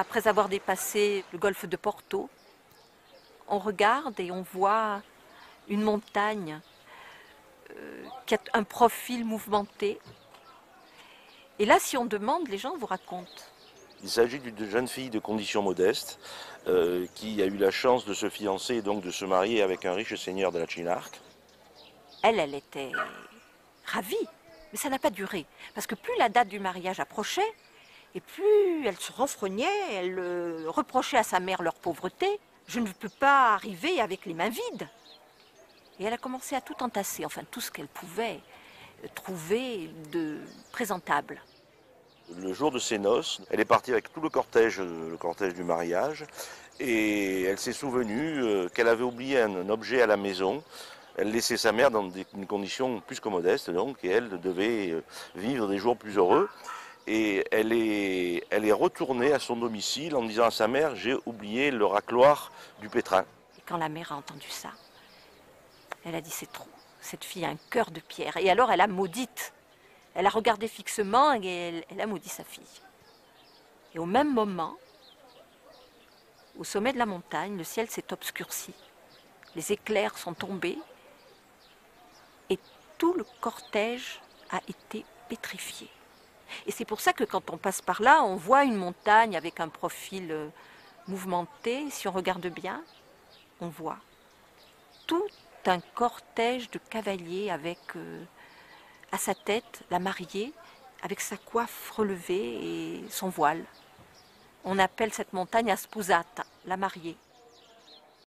Après avoir dépassé le golfe de Porto, on regarde et on voit une montagne qui a un profil mouvementé. Et là, si on demande, les gens vous racontent. Il s'agit d'une jeune fille de conditions modestes qui a eu la chance de se fiancer et donc de se marier avec un riche seigneur de la Chinarque. Elle était ravie, mais ça n'a pas duré. Parce que plus la date du mariage approchait, et plus elle se renfrognait, elle reprochait à sa mère leur pauvreté. Je ne peux pas arriver avec les mains vides. Et elle a commencé à tout entasser, enfin tout ce qu'elle pouvait trouver de présentable. Le jour de ses noces, elle est partie avec tout le cortège du mariage, et elle s'est souvenue qu'elle avait oublié un objet à la maison. Elle laissait sa mère dans des conditions plus que modestes, donc, et elle devait vivre des jours plus heureux. Et elle est retournée à son domicile en disant à sa mère: j'ai oublié le racloir du pétrin. Et quand la mère a entendu ça, elle a dit c'est trop. Cette fille a un cœur de pierre. Et alors elle a maudite. Elle a regardé fixement et elle a maudit sa fille. Et au même moment, au sommet de la montagne, le ciel s'est obscurci. Les éclairs sont tombés et tout le cortège a été pétrifié. Et c'est pour ça que quand on passe par là, on voit une montagne avec un profil mouvementé. Si on regarde bien, on voit tout un cortège de cavaliers avec à sa tête la mariée, avec sa coiffe relevée et son voile. On appelle cette montagne Asposata, la mariée.